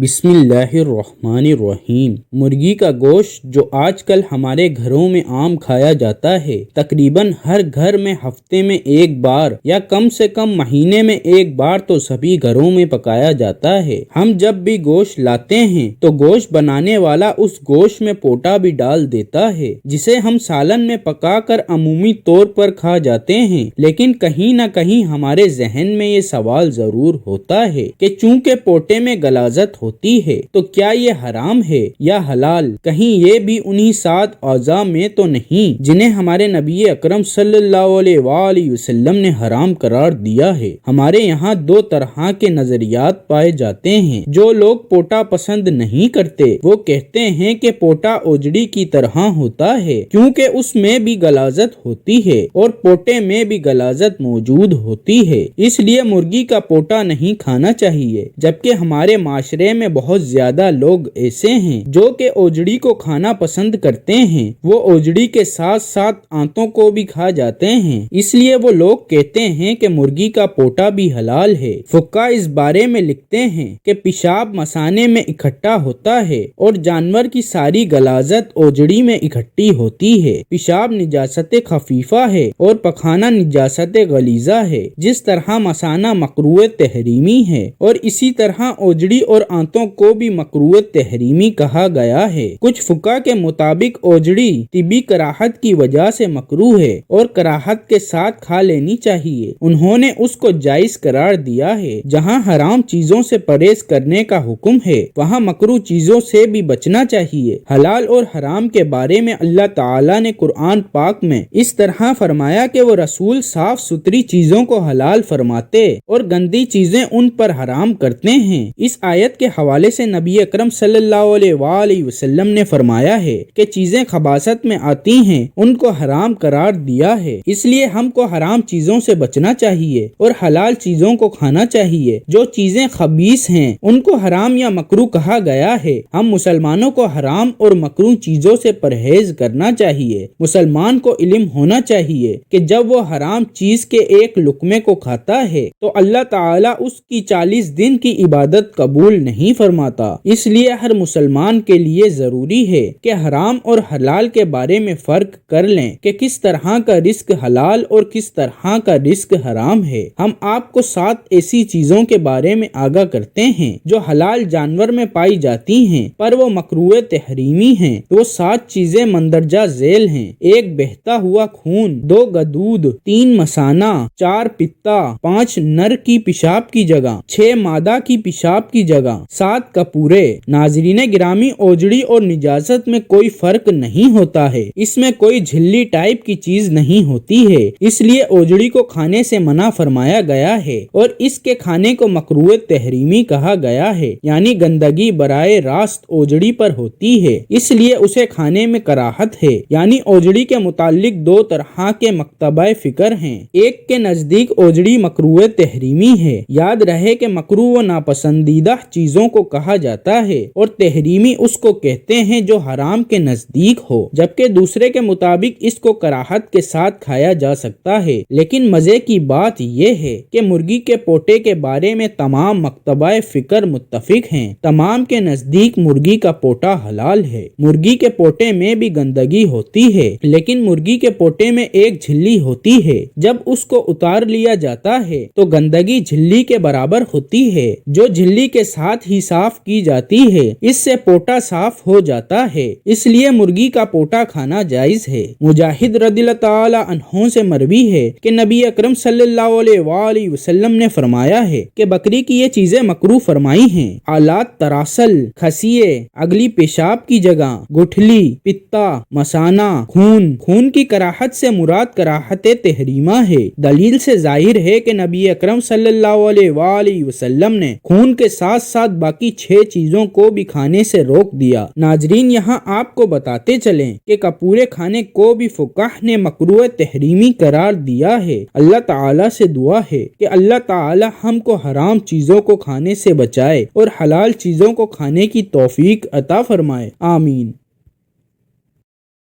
بسم اللہ الرحمن الرحیم۔ مرغی کا گوشت جو آج کل ہمارے گھروں میں عام کھایا جاتا ہے، تقریباً ہر گھر میں ہفتے میں ایک بار یا کم سے کم مہینے میں ایک بار تو سبھی گھروں میں پکایا جاتا ہے۔ ہم جب بھی گوشت لاتے ہیں تو گوشت بنانے والا اس گوشت میں پوٹا بھی ڈال دیتا ہے، جسے ہم سالن میں پکا کر عمومی طور پر کھا جاتے ہیں۔ لیکن کہیں نہ کہیں ہمارے ذہن میں یہ سوال ضرور ہوتا ہے کہ چونکہ پوٹے میں غلاظت ہوتی ہے تو کیا یہ حرام ہے یا حلال؟ کہیں یہ بھی انہی 7 اعضاء میں تو نہیں جنہیں ہمارے نبی اکرم صلی اللہ علیہ وآلہ وسلم نے حرام قرار دیا ہے۔ ہمارے یہاں 2 طرح کے نظریات پائے جاتے ہیں۔ جو لوگ پوٹا پسند نہیں کرتے وہ کہتے ہیں کہ پوٹا اوجڑی کی طرح ہوتا ہے، کیونکہ اس میں بھی غلاظت ہوتی ہے اور پوٹے میں بھی غلاظت موجود ہوتی ہے، اس لیے مرغی کا پوٹا نہیں کھانا چاہیے۔ جبکہ ہمارے معاشرے میں بہت زیادہ لوگ ایسے ہیں جو کہ اوجڑی کو کھانا پسند کرتے ہیں، وہ اوجڑی کے ساتھ ساتھ آنتوں کو بھی کھا جاتے ہیں، اس لیے وہ لوگ کہتے ہیں کہ مرغی کا پوٹا بھی حلال ہے۔ فقہا اس بارے میں لکھتے ہیں کہ پیشاب مثانے میں اکٹھا ہوتا ہے اور جانور کی ساری غلاظت اوجڑی میں اکٹھی ہوتی ہے۔ پیشاب نجاست خفیفہ ہے اور پخانہ نجاست غلیظہ ہے۔ جس طرح مثانہ مکروہ تحریمی ہے اور اسی طرح اوجڑی اور آنتوں کو بھی مکروہ تحریمی کہا گیا ہے۔ کچھ فقہا کے مطابق اوجڑی طبی کراہت کی وجہ سے مکروہ ہے اور کراہت کے ساتھ کھا لینی چاہیے۔ انہوں نے اس کو جائز قرار دیا ہے۔ جہاں حرام چیزوں سے پرہیز کرنے کا حکم ہے وہاں مکروہ چیزوں سے بھی بچنا چاہیے۔ حلال اور حرام کے بارے میں اللہ تعالی نے قرآن پاک میں اس طرح فرمایا کہ وہ رسول صاف ستھری چیزوں کو حلال فرماتے اور گندی چیزیں ان پر حرام کرتے ہیں۔ اس آیت کے حوالے سے نبی اکرم صلی اللہ علیہ وآلہ وسلم نے فرمایا ہے کہ چیزیں خباثت میں آتی ہیں ان کو حرام قرار دیا ہے، اس لیے ہم کو حرام چیزوں سے بچنا چاہیے اور حلال چیزوں کو کھانا چاہیے۔ جو چیزیں خبیث ہیں ان کو حرام یا مکروہ کہا گیا ہے۔ ہم مسلمانوں کو حرام اور مکروہ چیزوں سے پرہیز کرنا چاہیے۔ مسلمان کو علم ہونا چاہیے کہ جب وہ حرام چیز کے ایک لقمے کو کھاتا ہے تو اللہ تعالیٰ اس کی 40 دن کی عبادت قبول نہیں فرماتا۔ اس لیے ہر مسلمان کے لیے ضروری ہے کہ حرام اور حلال کے بارے میں فرق کر لیں کہ کس طرح کا رزق حلال اور کس طرح کا رزق حرام ہے۔ ہم آپ کو 7 ایسی چیزوں کے بارے میں آگاہ کرتے ہیں جو حلال جانور میں پائی جاتی ہیں پر وہ مکروہ تحریمی ہیں۔ وہ 7 چیزیں مندرجہ ذیل ہیں: 1 بہتا ہوا خون، 2 گدود، 3 مثانہ، 4 پتا، 5 نر کی پیشاب کی جگہ، 6 مادہ کی پیشاب کی جگہ، 7 کپورے۔ ناظرین گرامی، اوجڑی اور نجاست میں کوئی فرق نہیں ہوتا ہے، اس میں کوئی جھلی ٹائپ کی چیز نہیں ہوتی ہے، اس لیے اوجڑی کو کھانے سے منع فرمایا گیا ہے اور اس کے کھانے کو مکروہ تحریمی کہا گیا ہے، یعنی گندگی براہ راست اوجڑی پر ہوتی ہے اس لیے اسے کھانے میں کراہت ہے۔ یعنی اوجڑی کے متعلق 2 طرح کے مکتبہ فکر ہیں۔ ایک کے نزدیک اوجڑی مکروہ تحریمی ہے۔ یاد رہے کہ مکروہ و ناپسندیدہ چیزوں کو کہا جاتا ہے اور تحریمی اس کو کہتے ہیں جو حرام کے نزدیک ہو، جبکہ دوسرے کے مطابق اس کو کراہت کے ساتھ کھایا جا سکتا ہے۔ لیکن مزے کی بات یہ ہے کہ مرغی کے پوٹے کے بارے میں تمام مکتبہ فکر متفق ہیں۔ تمام کے نزدیک مرغی کا پوٹا حلال ہے۔ مرغی کے پوٹے میں بھی گندگی ہوتی ہے، لیکن مرغی کے پوٹے میں ایک جھلی ہوتی ہے۔ جب اس کو اتار لیا جاتا ہے تو گندگی جھلی کے برابر ہوتی ہے، جو جھلی کے ساتھ ہی صاف کی جاتی ہے۔ اس سے پوٹا صاف ہو جاتا ہے، اس لیے مرغی کا پوٹا کھانا جائز ہے۔ مجاہد رضی اللہ تعالی عنہ سے مروی ہے کہ نبی اکرم صلی اللہ علیہ وآلہ وسلم نے فرمایا ہے کہ بکری کی یہ چیزیں مکروہ فرمائی ہیں: آلات تراسل، خسیے، اگلی پیشاب کی جگہ، گٹھلی، پتا، مثانہ، خون۔ خون کی کراہت سے مراد کراہت تحریمہ ہے۔ دلیل سے ظاہر ہے کہ نبی اکرم صلی اللہ علیہ وآلہ وسلم نے خون کے ساتھ ساتھ باقی 6 چیزوں کو بھی کھانے سے روک دیا۔ ناظرین، یہاں آپ کو بتاتے چلیں کہ کپورے کھانے کو بھی فقہا نے مکروہ تحریمی قرار دیا ہے۔ اللہ تعالیٰ سے دعا ہے کہ اللہ تعالیٰ ہم کو حرام چیزوں کو کھانے سے بچائے اور حلال چیزوں کو کھانے کی توفیق عطا فرمائے، آمین۔